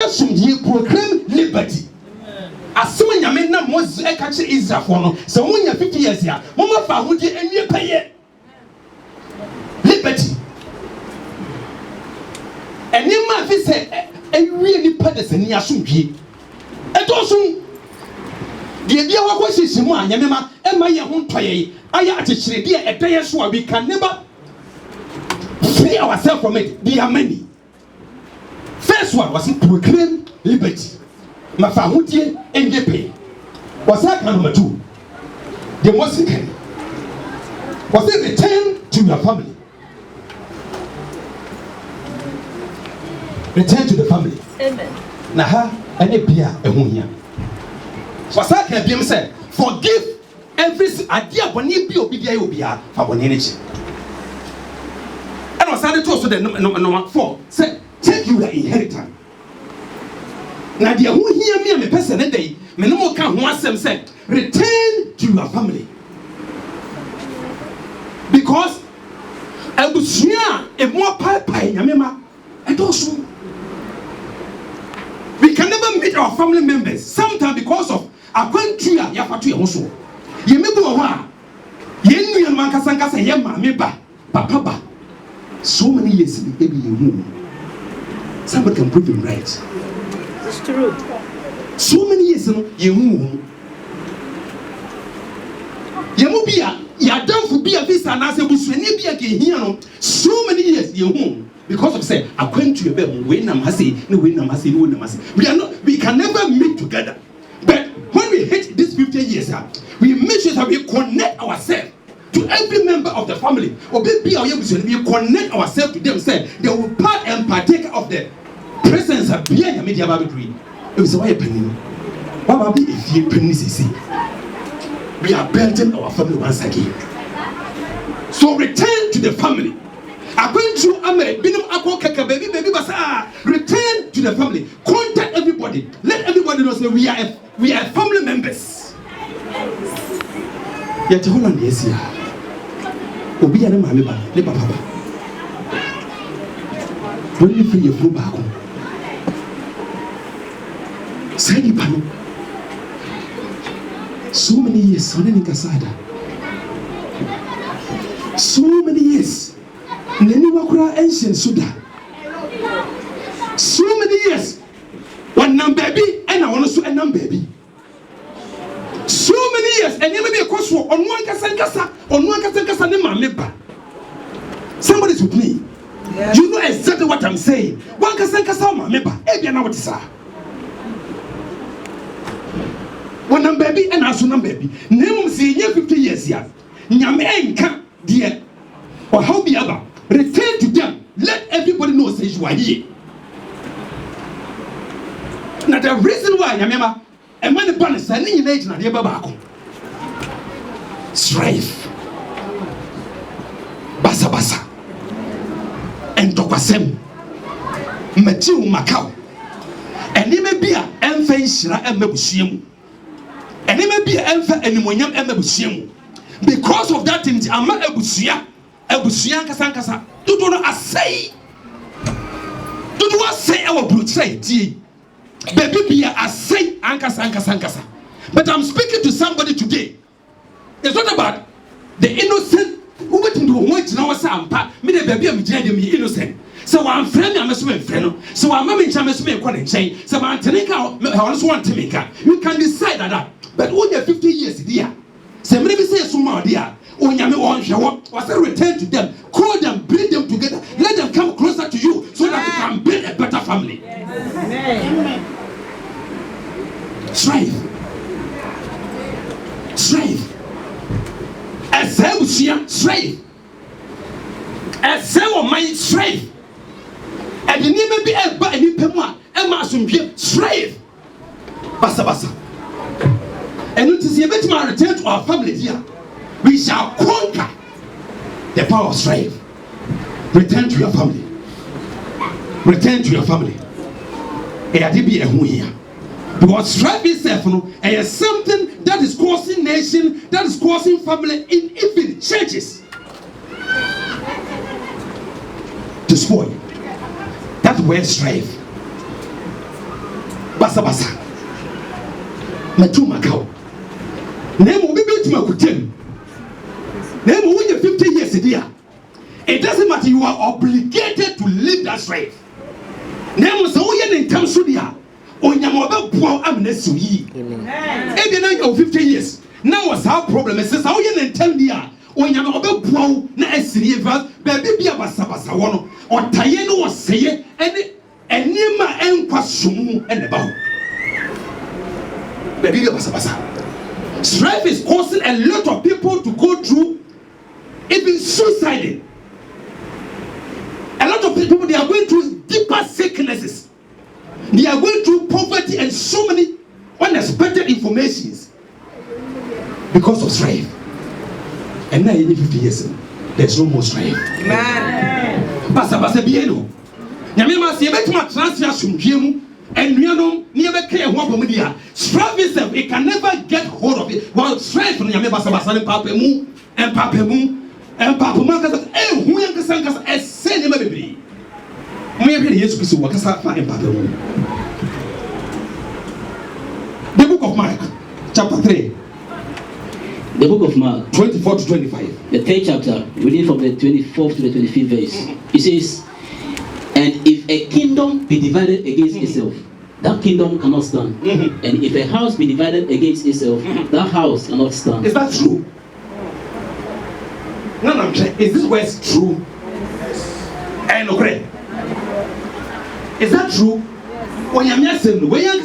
You proclaim liberty. As soon as you make Moses catch Israel for no, so when you're 50 years here, Mama found you and you pay liberty. And you might say, a really partisan Yasuki. And also, the idea of what is Simon, Yamema, and my own toy, I actually be a day so we can never free ourselves from it. There are many. First one was to proclaim liberty. Mafahudie and pay. Was that number 2? The most second was it return to your family. Return to the family. Amen. Naha and a beer a hunya. Was that can be said? Forgive every idea when you be obedient for one energy. And was added to also the number 4 said. Take you the inheritance. Now, the who hear me a person a day, me no more can once them said, return to your family. Because I was here a more pie, Yamema, and also we can never meet our family members. Sometimes because of our country, Yapatu also. Yemibu, Yenu Yamankasanga, Yama, Meba, Papa. So many years in the baby. Somebody can prove him right. It's true. So many years, you Yamubia, you done for be a visa and as a Buswini here. So many years, you because of say, I went to your bed, when I'm hassy, no win, I'm hassy, no win, I'm hassy. We can never meet together. But when we hit this 50 years, we make sure that we connect ourselves to every member of the family. Or we connect ourselves to them, say they will part and partake of the presence of being a media baby. It was why a penny. What will be if you penny see? We are building our family once again. So return to the family. According to Ame, Binum Ako Kaka baby basa. Return to the family. Contact everybody. Let everybody know that we are family members. Yet Holland is here. Obi ya na mame ba ne papa ba when you free your flu back say di pano so many years so many kasada so many years nani wakura ancient suda so many years one nam baby and I want to so a nam baby so many years and you may be a course for on one kasa ne mame. Somebody's with me. Yes. You know exactly what I'm saying. One kasa mame ba. Ebia na what is that? One nam baby and also nam baby. Name say 50 years ya. Nyame enka dear. Or how be ever. Return to them. Let everybody know say you are here. Now the reason why Nyame and when the balance and in age na de baba strife basa and tokwasem matiu makao and he may be a emfa shira emabusiem and he may be a emfa animonyam emabusiem because of that thing ama abusia kasa do no asay do no asay our brutai tie baby be a say ankasa. But I'm speaking to somebody today. It's not about the innocent who went into one now sampa. Me the baby am me innocent. So I'm friend I'm a friend. So I'm a chain. So I'm telling I also want to make her. You can decide that. But when you're 50 years dear. So maybe say so dear. When you want was a return to them, call them, bring them together, let them come closer to you so that we can build a better family. Amen. Strive. Strive. As our mind strive. And the name may be a by any pema, Emma strive. Basa. And it is a bit my return to our family here. We shall conquer the power of strife. Return to your family. Because strife itself is something that is causing nation, that is causing family in even churches to spoil. That's where strife. basa matu Macau name be to Makutem name when you're 50 years dear. It doesn't matter, you are obligated to live that straight. Name so we in terms of dia on your mobile poor amnesty. Even now you're 50 years. Now what's our problem? Is how you in tell dia on your mobile poor na esriva baby be abasa wono or tayeno was say and near my enquasum and about baby abasa. Strife is causing a lot of people to go through even suiciding. A lot of people, they are going through deeper sicknesses. They are going through poverty and so many unexpected informations because of strife. And now in 50 years, there's no more strife. Amen. Basa bieno. Nyamema si ebetuma transfer sumdwemu enuanom ni ebeke ho abomudia. Strife itself, it can never get hold of it. While strife no nyameba basa ne papemu and Papa Marcus, who young Sankas as send him a maybe yes, we what and Papa. The book of Mark, chapter 3. The book of Mark, 24 to 25. The 3rd chapter, reading from the 24th to the 25th verse. It says, and if a kingdom be divided against itself, that kingdom cannot stand. And if a house be divided against itself, that house cannot stand. Is that true? No, is this word true? And okay. Is that true? When you're missing, when you're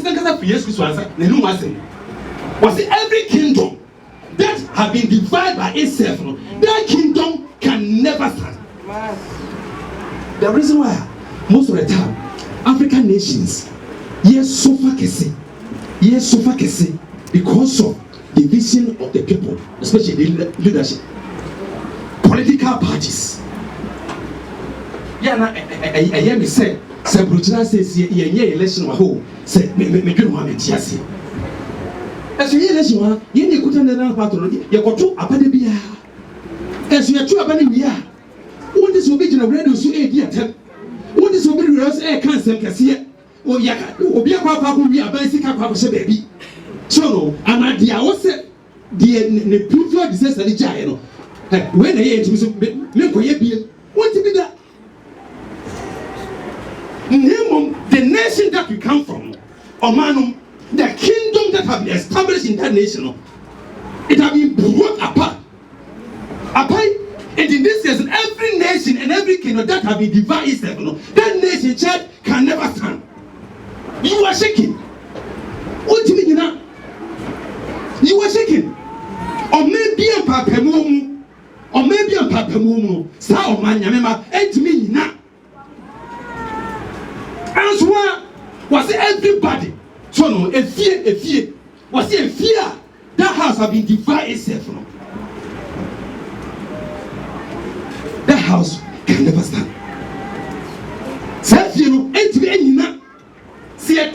was it every kingdom that have been divided by itself? That kingdom can never stand. The reason why most of the time African nations suffer because of division of the people, especially the leadership. Political parties. I hear me say, Brutina says, election wa ho, say, me do one entiasi. As you election, you need to put another patron, you got two apadebia. As you are two apadebia, what is obedient of radio to a dear? What is obedient air cancer? Cassia, or Yaka, or be a papa who be a bicycle papa baby. So, and I dear, what's it? The preferred disaster, the giant. When they ate me, what to be that? The nation that we come from, Omanum, the kingdom that have been established in that nation, it has been brought apart. And in this season, every nation and every kingdom that have been divided itself, that nation church can never stand. You are shaking. What do you mean? You are shaking. Or maybe a papa or maybe a papa mumu, Sao Manyamema, and me now. And so, was everybody? So, no, a fear, was it a fear? That house have been divided itself. That house can never stand. Self, you know, and me, and you know, see a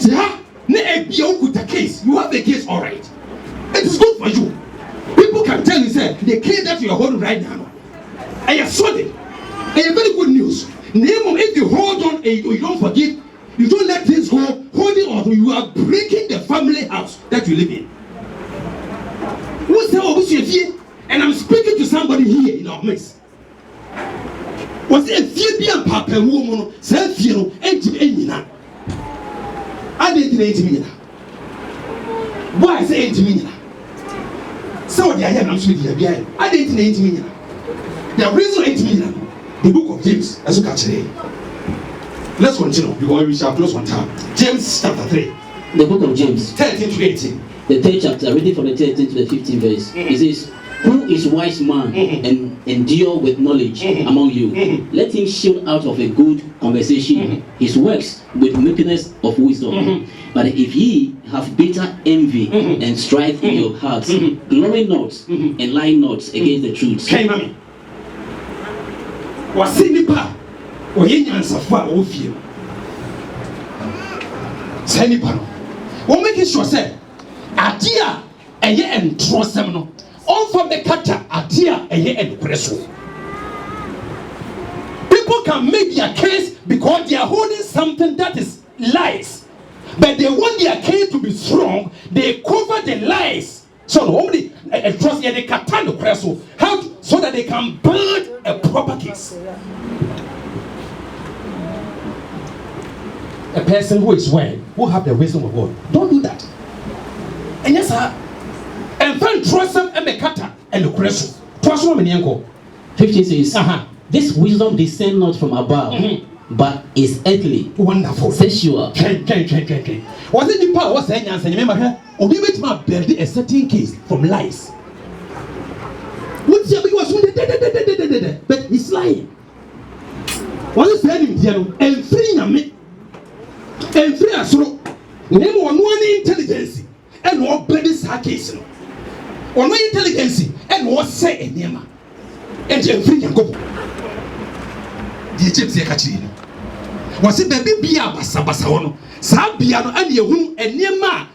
case. You have a case, all right. It is good for you. People can tell you, say, the case that you are holding right now, and you saw it, and you very good news. Name if you hold on and you don't forgive, you don't let things go, holding on, you are breaking the family house that you live in. What's the and I'm speaking to somebody here in our midst. Was it a fear and papa woman, self, you know, and I didn't 80 million. Why is it 80 million? So the idea I'm speaking here, I didn't 80 million. The reason 80 million, the book of James, as you catch today. Let's continue because we shall close one time. James chapter 3. The book of James, 13 to 18. The 3rd chapter, reading from the 13th to the 15th verse. It says, who is wise man and endure with knowledge among you? Let him shield out of a good conversation his works with meekness of wisdom. But if ye have bitter envy and strife in your hearts, glory not and lie not against the truth. Wasinipa or Yansafa or fear. Sanipa. What make it sure say, Adia a year and trust them. All from the cutter, Adia a year and presso. People can make their case because they are holding something that is lies. But they want their case to be strong. They cover the lies. So normally, trust they can turn the press so that they can build a proper case. A person who is well, who have the wisdom of God, don't do that. And yes, sir. And then trust them and make kata and the press. Trust them and yanko. 15 says, this wisdom descends not from above, but is earthly, wonderful, sensual. Was it the power? Was the answer? Remember here? Or we wait to build a certain case from lies. What's your was but he's lying. What is saying? And free me. And free us. Name one intelligence and what baby's case. One intelligence and what say a name. And free can go. The Egyptian catching. Was it baby bia basa basa ono? Sa bia no ane ehunu enema